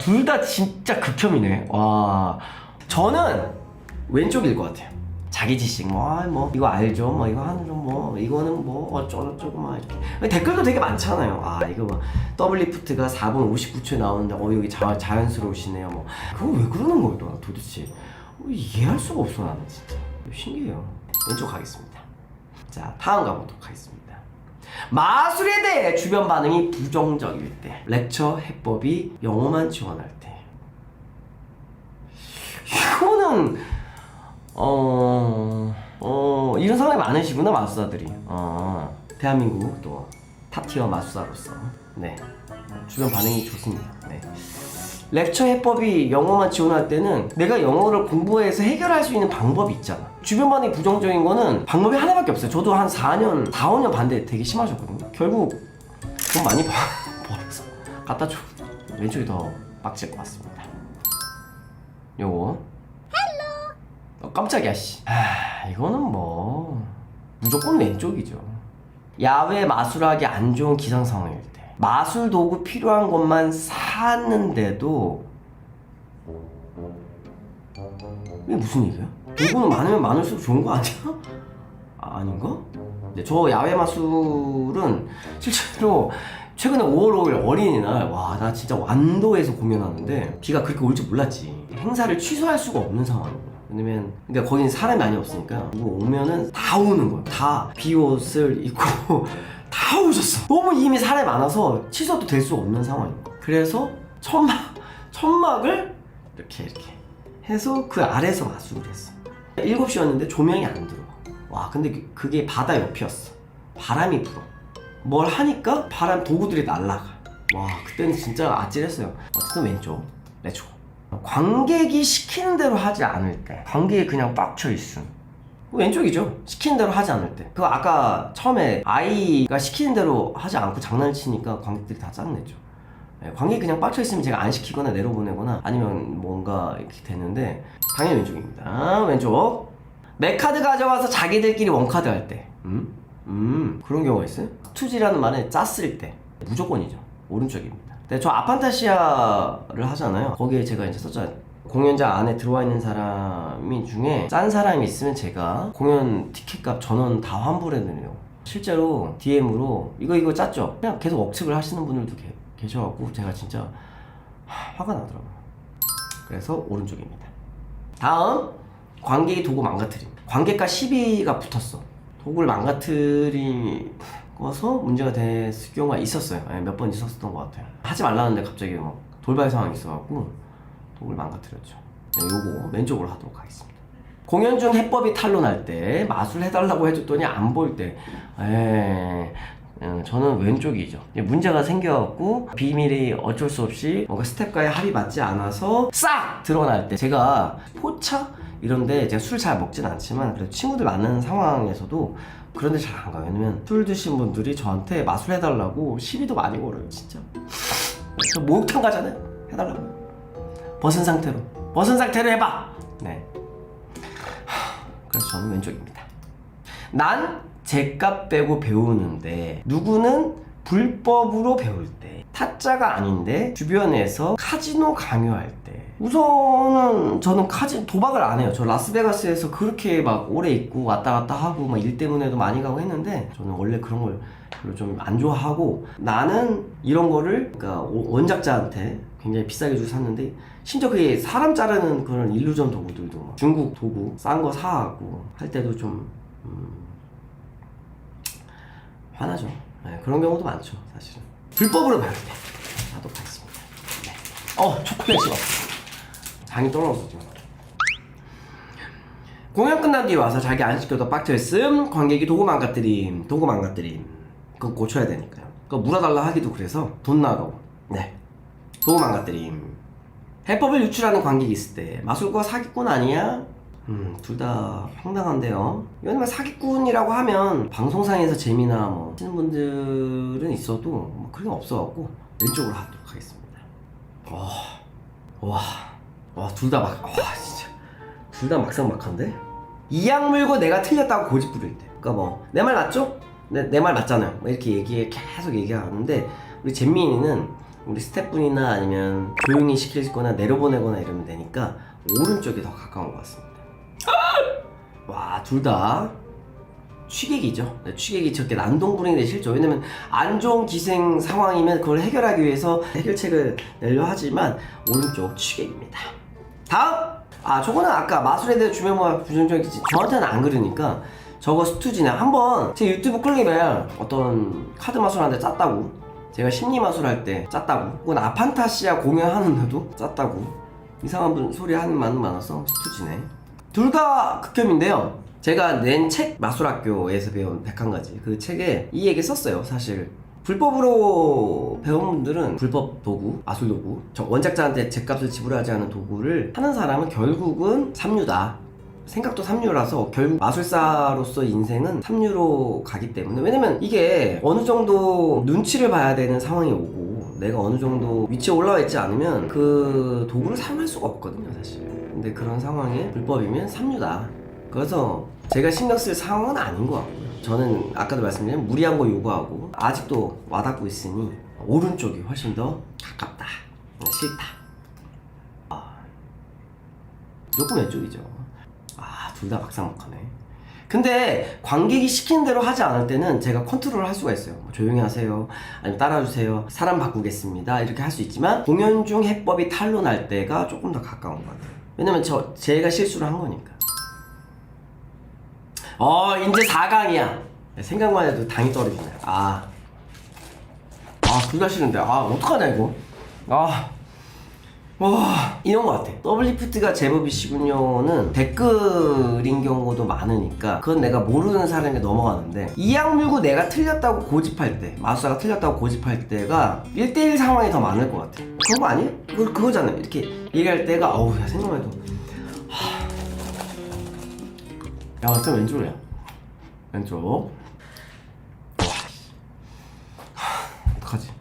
둘 다 진짜 극혐이네. 와, 저는 왼쪽일 것 같아요. 자기 지식 뭐 이거 알죠? 뭐 이거 하는 뭐 이거는 뭐 어쩌고저쩌고 막 이렇게 댓글도 되게 많잖아요. 아 이거 뭐 더블리프트가 4분 59초에 나오는데 여기 자연스러우시네요. 뭐 그거 왜 그러는 거예요 도대체? 이해할 수가 없어 나는 진짜. 신기해요. 왼쪽 가겠습니다. 자 다음 가보도록 하겠습니다. 마술에 대해 주변 반응이 부정적일 때, 렉처 해법이 영어만 지원할 때. 이거는 이런 상황이 많으시구나 마술사들이. 대한민국 또 탑티어 마술사로서 네 주변 반응이 좋습니다. 네. 렉처 해법이 영어만 지원할 때는 내가 영어를 공부해서 해결할 수 있는 방법이 있잖아. 주변 반응이 부정적인 거는 방법이 하나밖에 없어요. 저도 한 4년, 5년 반대 되게 심하셨거든요. 결국 돈 많이 벌어서 갖다 줘. 왼쪽이 더 빡칠 것 같습니다. 요거 깜짝이야 씨. 이거는 뭐 무조건 왼쪽이죠. 야외 마술하기 안 좋은 기상 상황일 때, 마술 도구 필요한 것만 샀는데도 이게 무슨 얘기야? 도구는 많으면 많을수록 좋은 거 아니야? 아닌가? 네, 저 야외 마술은 실제로 최근에 5월 5일 어린이날 와 나 진짜 완도에서 공연하는데 비가 그렇게 올 줄 몰랐지. 행사를 취소할 수가 없는 상황이에요. 왜냐면 그러니까 거긴 사람이 많이 없으니까 누구 오면은 다 오는 거야. 다 비옷을 입고 다 오셨어. 너무 이미 사람이 많아서 취소도 될 수 없는 상황이야. 그래서 천막을 이렇게 해서 그 아래에서 마술을 했어. 7시였는데 조명이 안 들어와. 와 근데 그게 바다 옆이었어. 바람이 불어. 뭘 하니까 바람 도구들이 날아가. 와 그때는 진짜 아찔했어요. 어쨌든 왼쪽 렛츠고. 관객이 시키는 대로 하지 않을 때, 관객이 그냥 빡쳐 있음, 왼쪽이죠. 시키는 대로 하지 않을 때. 그거 아까 처음에 아이가 시키는 대로 하지 않고 장난을 치니까 관객들이 다 짜증냈죠. 관객이 그냥 빡쳐 있으면 제가 안 시키거나 내려보내거나 아니면 뭔가 이렇게 되는데 당연히 왼쪽입니다. 왼쪽. 내 카드 가져와서 자기들끼리 원카드 할 때. 그런 경우가 있어요. 투지라는 말은 짰을 때 무조건이죠. 오른쪽입니다. 근데 저 아판타시아를 하잖아요. 거기에 제가 이제 썼잖아요. 공연장 안에 들어와 있는 사람이 중에 짠 사람이 있으면 제가 공연 티켓값 전원 다 환불해드려요. 실제로 DM으로 이거 짰죠? 그냥 계속 억측을 하시는 분들도 계셔갖고 제가 진짜 화가 나더라고요. 그래서 오른쪽입니다. 다음 관객이 도구 망가뜨림. 관객과 시비가 붙었어. 도구를 망가뜨리고서 문제가 됐을 경우가 있었어요. 몇 번 있었던 것 같아요. 하지 말라는데 갑자기 뭐 돌발 상황이 있어갖고 도구를 망가뜨렸죠. 네, 요거 왼쪽으로 하도록 하겠습니다. 공연 중 해법이 탄로날 때, 마술 해달라고 해줬더니 안 보일 때, 저는 왼쪽이죠. 문제가 생겨갖고 비밀이 어쩔 수 없이 뭔가 스텝과의 합이 맞지 않아서 싹 드러날 때, 제가 포차 이런데 제가 술 잘 먹진 않지만 그래도 친구들 많은 상황에서도 그런데 잘 안 가요. 왜냐면 술 드신 분들이 저한테 마술 해달라고 시비도 많이 걸어요. 진짜 저 목욕탕 가잖아요. 해달라고. 벗은 상태로 해봐. 네. 그래서 저는 왼쪽입니다. 난 제값 빼고 배우는데 누구는 불법으로 배울 때, 타짜가 아닌데 주변에서 카지노 강요할 때. 우선은 저는 도박을 안 해요. 저 라스베가스에서 그렇게 막 오래 있고 왔다 갔다 하고 막 일 때문에도 많이 가고 했는데 저는 원래 그런 걸 별로 좀 안 좋아하고, 나는 이런 거를 그러니까 원작자한테 굉장히 비싸게 주고 샀는데, 심지어 그게 사람 자르는 그런 일루전 도구들도 중국 도구 싼 거 사고 할 때도 좀 화나죠. 네, 그런 경우도 많죠 사실은. 불법으로 배울 때 하도록 하겠습니다. 네. 초콜릿 씹어. 장이 떨어졌어 지금. 공연 끝난 뒤에 와서 자기 안 시켜도 빡쳐있음. 관객이 도구 망가뜨림. 그거 고쳐야 되니까요. 그거 물어달라 하기도 그래서 돈 나가고. 네. 도구 망가뜨림. 해법을 유출하는 관객이 있을 때, 마술과 사기꾼 아니야? 둘 다 황당한데요. 왜냐면 사기꾼이라고 하면 방송상에서 재미나 뭐 하시는 분들은 있어도 뭐 그런 건 없어갖고 왼쪽으로 하도록 하겠습니다. 둘 다 막상막한데? 이악 물고 내가 틀렸다고 고집 부릴 때. 그러니까 뭐 내 말 맞죠? 내 말 맞잖아요. 뭐 이렇게 계속 얘기하는데, 우리 잼민이는 우리 스태프분이나 아니면 조용히 시키거나 내려보내거나 이러면 되니까 오른쪽이 더 가까운 것 같습니다. 와, 둘 다 취객이죠. 취객이 저렇게 난동불행이 되기 싫죠. 왜냐면 안 좋은 기생 상황이면 그걸 해결하기 위해서 해결책을 내려 하지만 오른쪽 취객입니다. 다음! 저거는 아까 마술에 대해 주면뭐 부정적이지 저한테는 안 그러니까 저거 스투지네. 한번 제 유튜브 클립에 어떤 카드 마술하는데 짰다고, 제가 심리 마술할 때 짰다고, 혹은 아판타시아 공연하는데도 짰다고 이상한 소리 하는 말은 많아서 스투지네. 둘 다 극혐인데요. 제가 낸 책 마술학교에서 배운 101가지 그 책에 이 얘기 썼어요. 사실 불법으로 배운 분들은 불법 도구, 마술 도구, 원작자한테 제값을 지불하지 않은 도구를 하는 사람은 결국은 삼류다. 생각도 삼류라서 결국 마술사로서 인생은 삼류로 가기 때문에, 왜냐면 이게 어느 정도 눈치를 봐야 되는 상황이 오고 내가 어느 정도 위치에 올라와 있지 않으면 그 도구를 사용할 수가 없거든요 사실. 근데 그런 상황에 불법이면 삼류다. 그래서 제가 신경 쓸 상황은 아닌 것 같고요. 저는 아까도 말씀드린 무리한 거 요구하고 아직도 와닿고 있으니 오른쪽이 훨씬 더 가깝다, 싫다. 무조건 왼쪽이죠. 둘 다 박상목하네. 근데 관객이 시키는 대로 하지 않을 때는 제가 컨트롤을 할 수가 있어요. 조용히 하세요, 아니면 따라주세요, 사람 바꾸겠습니다, 이렇게 할 수 있지만 공연 중 해법이 탄로날 때가 조금 더 가까운 것 같아요. 왜냐면 제가 실수를 한 거니까. 이제 4강이야. 생각만 해도 당이 떨어지네. 둘 다 싫은데. 어떡하냐 이거. 이런 것 같아. 더블리프트가 제법이시군요는 댓글인 경우도 많으니까 그건 내가 모르는 사람에게 넘어가는데, 이악 물고 내가 틀렸다고 고집할 때, 마술사가 틀렸다고 고집할 때가 1대1 상황이 더 많을 것 같아. 그런 거 아니에요? 그거잖아요. 이렇게 얘기할 때가 야, 생각만 해도 야, 일단 왼쪽이야. 왼쪽. 어떡하지?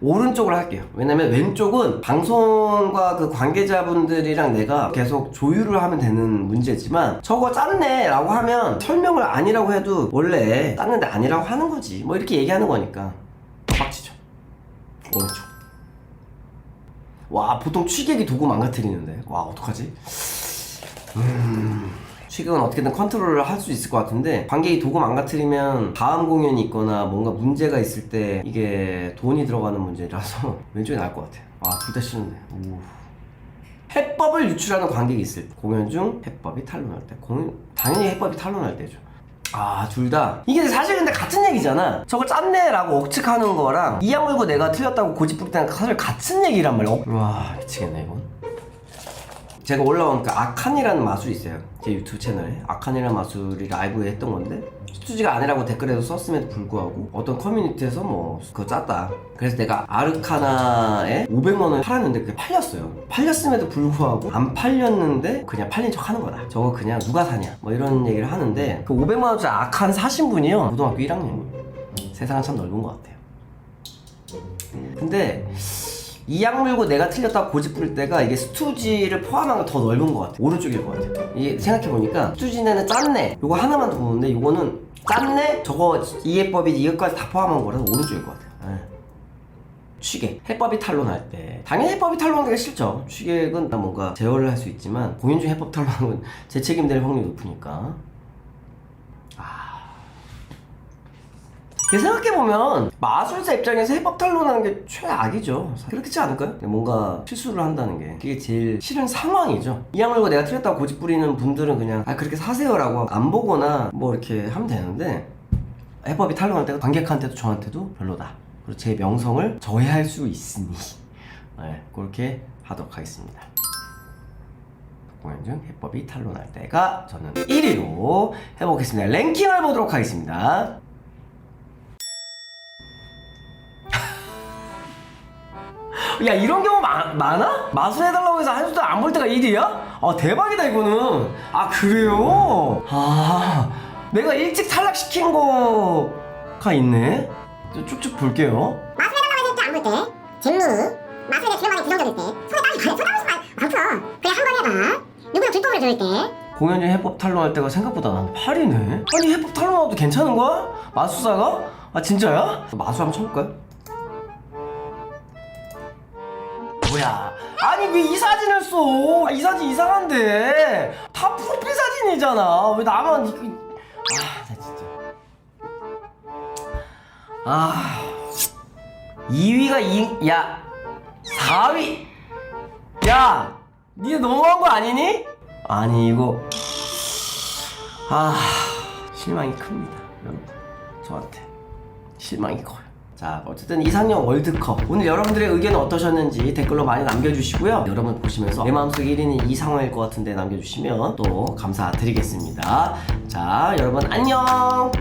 오른쪽으로 할게요. 왜냐면 왼쪽은 방송과 그 관계자분들이랑 내가 계속 조율을 하면 되는 문제지만, 저거 짰네 라고 하면 설명을 아니라고 해도 원래 짰는데 아니라고 하는 거지, 뭐 이렇게 얘기하는 거니까 빡치죠. 오른쪽. 보통 취객이 도구 망가뜨리는데 어떡하지? 취객은 어떻게든 컨트롤을 할 수 있을 것 같은데, 관객이 도구 망가뜨리면 다음 공연이 있거나 뭔가 문제가 있을 때 이게 돈이 들어가는 문제라서 왼쪽이 나을 것 같아요. 둘 다 싫은데. 해법을 유출하는 관객이 있을 때, 공연 중 해법이 탄로날 때, 당연히 해법이 탄로날 때죠. 둘 다 이게 사실 근데 같은 얘기잖아. 저거 짰네 라고 억측하는 거랑 이악 물고 내가 틀렸다고 고집 부릴 때는 사실 같은 얘기란 말이야. 미치겠네 이건. 제가 올라온 그 아칸이라는 마술이 있어요. 제 유튜브 채널에 아칸이라는 마술이 라이브에 했던 건데, 스튜디가 아니라고 댓글에도 썼음에도 불구하고 어떤 커뮤니티에서 그거 짰다, 그래서 내가 아르카나에 500만원을 팔았는데 그게 팔렸어요. 팔렸음에도 불구하고 안 팔렸는데 그냥 팔린 척 하는 거다, 저거 그냥 누가 사냐, 이런 얘기를 하는데, 그 500만원짜리 아칸 사신 분이요, 고등학교 1학년이에요. 세상은 참 넓은 것 같아요. 근데 이악 물고 내가 틀렸다고 고집 부릴 때가 이게 스투지를 포함한 거 더 넓은 것 같아. 오른쪽일 것 같아. 이게 생각해보니까 스투지네는 짰네 요거 하나만 더 보는데, 요거는 짰네 저거 이 해법이 이것까지 다 포함한 거라서 오른쪽일 것 같아. 취객 해법이 탄로날 때 당연히 해법이 탄로나는 게 싫죠. 취객은 뭔가 제어를 할 수 있지만 공연 중 해법 탄로나는 건 제 책임될 확률이 높으니까. 생각해보면 마술사 입장에서 해법 탄로나는 게 최악이죠. 그렇지 않을까요? 뭔가 실수를 한다는 게 그게 제일 싫은 상황이죠. 이악 물고 내가 틀렸다고 고집 부리는 분들은 그냥 그렇게 사세요 라고 안 보거나 이렇게 하면 되는데, 해법이 탄로날 때가 관객한테도 저한테도 별로다. 그리고 제 명성을 저해할 수 있으니 그렇게 하도록 하겠습니다. 공연 중 해법이 탄로날 때가 저는 1위로 해보겠습니다. 랭킹을 보도록 하겠습니다. 야, 이런 경우 많아? 마술해달라고 해서 한 수도 안 볼 때가 1위야? 대박이다 이거는. 그래요? 내가 일찍 탈락시킨 거가 있네? 쭉쭉 볼게요. 마술해달라고 해서 안 볼 때, 잼미, 마술에 들어가는 부정적일 때, 손에 땀이 가요. 손 땀이 그냥 한 번 해봐. 누구나 불법으로 들을 때. 공연 중 해법 탄로할 때가 생각보다 난 8이네? 아니, 해법 탄로나도 괜찮은 거야? 마술사가? 진짜야? 마술 한번 쳐볼까요? 뭐야? 아니 왜 이 사진을 써? 이 사진 이상한데. 다 프로필 사진이잖아. 왜 나만 이거? 나 진짜. 2위가 야 4위. 야, 니 너무한 거 아니니? 아니 이거 실망이 큽니다, 여러분. 저한테 실망이 커요. 자, 어쨌든 이상형 월드컵 오늘 여러분들의 의견은 어떠셨는지 댓글로 많이 남겨주시고요. 여러분 보시면서 내 마음속 1위는 이상형일 것 같은데 남겨주시면 또 감사드리겠습니다. 자, 여러분 안녕.